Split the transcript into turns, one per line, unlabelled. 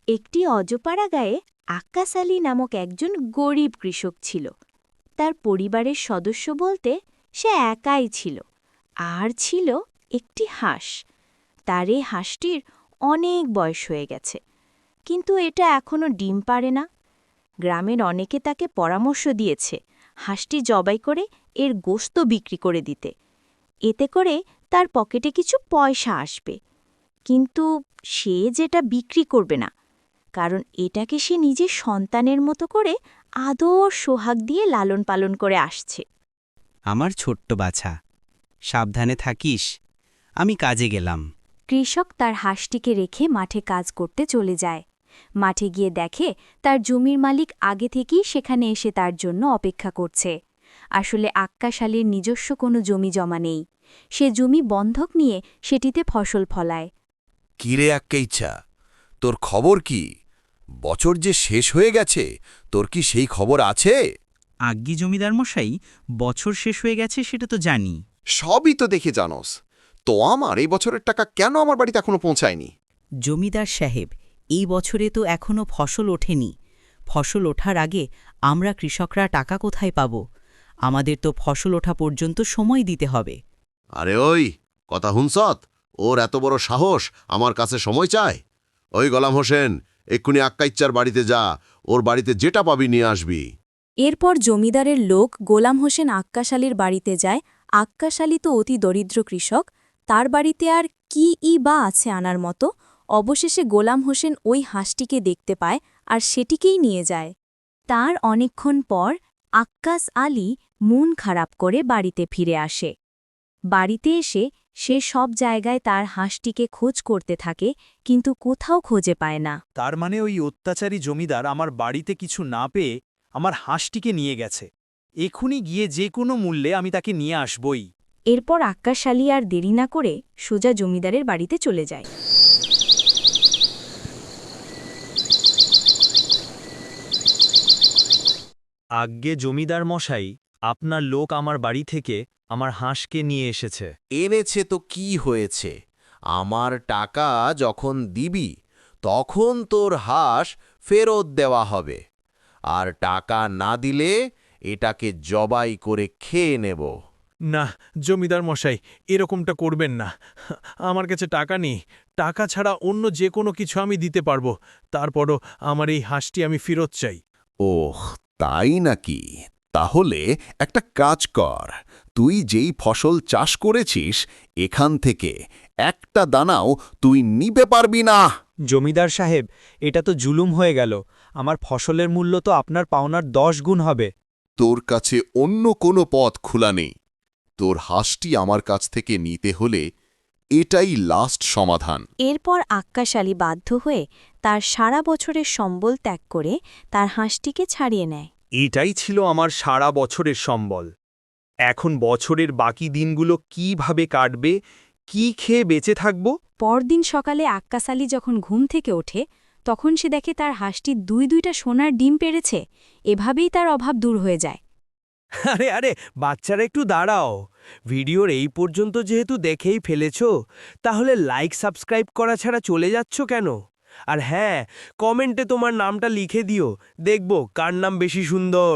একটি অজপাড়া গায়ে আক্কাস আলী নামক একজন গরিব কৃষক ছিল। তার পরিবারের সদস্য বলতে সে একাই ছিল, আর ছিল একটি হাঁস। তার এই হাঁসটির অনেক বয়স হয়ে গেছে, কিন্তু এটা এখনও ডিম পাড়ে না। গ্রামের অনেকে তাকে পরামর্শ দিয়েছে হাঁসটি জবাই করে এর গোশত বিক্রি করে দিতে, এতে করে তার পকেটে কিছু পয়সা আসবে। কিন্তু সে যেটা বিক্রি করবে না, কারণ এটাকে সে নিজের সন্তানের মতো করে আদর সোহাগ দিয়ে লালন পালন করে আসছে।
আমার ছোট্ট বাছা, সাবধানে থাকিস, আমি কাজে গেলাম।
কৃষক তার হাঁসটিকে রেখে মাঠে কাজ করতে চলে যায়। মাঠে গিয়ে দেখে তার জমির মালিক আগে থেকেই সেখানে এসে তার জন্য অপেক্ষা করছে। আসলে আক্কাস আলীর নিজস্ব কোনো জমি জমা নেই, সে জমি বন্ধক নিয়ে সেটিতে ফসল ফলায়।
কিরে আক্কেইচ্ছা, তোর খবর কি? বছর যে শেষ হয়ে গেছে, তোর কি সেই খবর আছে?
আজ্ঞি জমিদার মশাই, বছর শেষ হয়ে গেছে সেটা তো জানি।
সবই তো দেখে জানোস, তো আমার এই বছরের টাকা কেন আমার বাড়িতে এখনো পৌঁছায়নি?
জমিদার সাহেব, এই বছরে তো এখনও ফসল ওঠেনি। ফসল ওঠার আগে আমরা কৃষকরা টাকা কোথায় পাব? আমাদের তো ফসল ওঠা পর্যন্ত সময় দিতে হবে।
আরে ওই কথা হুনসত, ওর এত বড় সাহস আমার কাছে সময় চায়? ওই গোলাম হোসেন, এক্ষুনি আক্কাইচ্চার বাড়িতে যা, ওর বাড়িতে যেটা পাবি নিয়ে আসবি।
এরপর জমিদারের লোক গোলাম হোসেন আক্কাস আলীর বাড়িতে যায়। আক্কাস আলী তো অতি দরিদ্র কৃষক, তার বাড়িতে আর কি বা আছে আনার মতো। অবশেষে গোলাম হোসেন ওই হাঁসটিকে দেখতে পায় আর সেটিকেই নিয়ে যায়। তার অনেকক্ষণ পর আক্কাস আলী মন খারাপ করে বাড়িতে ফিরে আসে। বাড়িতে এসে সে সব জায়গায় তার হাঁসটিকে খোঁজ করতে থাকে, কিন্তু কোথাও খুঁজে পায় না।
তার মানে ওই অত্যাচারী জমিদার আমার বাড়িতে কিছু না পেয়ে আমার হাঁসটিকে নিয়ে গেছে। এখুনি গিয়ে যে কোনো মূল্যে আমি তাকে নিয়ে আসবই।
এরপর আক্কাস আলী আর দেরি না করে সোজা জমিদারের বাড়িতে চলে যায়।
আজ্ঞে জমিদার মশাই, আপনার লোক আমার বাড়ি থেকে আমার হাঁসকে নিয়ে এসেছে।
এনেছে তো কি হয়েছে? আমার টাকা যখন দিবি তখন তোর হাঁস ফেরত দেওয়া হবে, আর টাকা না দিলে এটাকে জবাই করে খেয়ে নেব।
না জমিদার মশাই, এরকমটা করবেন না। আমার কাছে টাকা নেই, টাকা ছাড়া অন্য যে কোনো কিছু আমি দিতে পারবো। তারপরও আমার এই হাঁসটি আমি ফেরত চাই।
ওহ, তাই নাকি? তাহলে একটা কাজ কর, তুই যেই ফসল চাষ করেছিস এখান থেকে একটা দানাও তুই নিতে পারবি না।
জমিদার সাহেব, এটা তো জুলুম হয়ে গেল। আমার ফসলের মূল্য তো আপনার পাওনার 10 গুণ হবে।
তোর কাছে অন্য কোনো পথ খোলা নেই। তোর হাঁসটি আমার কাছ থেকে নিতে হলে এটাই লাস্ট সমাধান।
এরপর আক্কাস আলী বাধ্য হয়ে তার সারা বছরের সম্বল ত্যাগ করে তার হাঁসটিকে ছাড়িয়ে নেয়।
এটাই ছিল আমার সারা বছরের সম্বল। এখন বছরের বাকি দিনগুলো কিভাবে কাটবে, কি খেয়ে বেঁচে থাকব?
পরদিন সকালে আক্কাস আলী যখন ঘুম থেকে ওঠে, তখন সে দেখে তার হাঁসটি দুইটা সোনার ডিম পেড়েছে। এভাবেই তার অভাব দূর হয়ে যায়।
আরে আরে বাচ্চারা, একটু দাঁড়াও। ভিডিওর এই পর্যন্ত যেহেতু দেখেই ফেলেছ, তাহলে লাইক সাবস্ক্রাইব করা ছাড়া চলে যাচ্ছ কেন? আর হ্যাঁ, কমেন্টে তোমার নামটা লিখে দিও, দেখব কার নাম বেশি সুন্দর।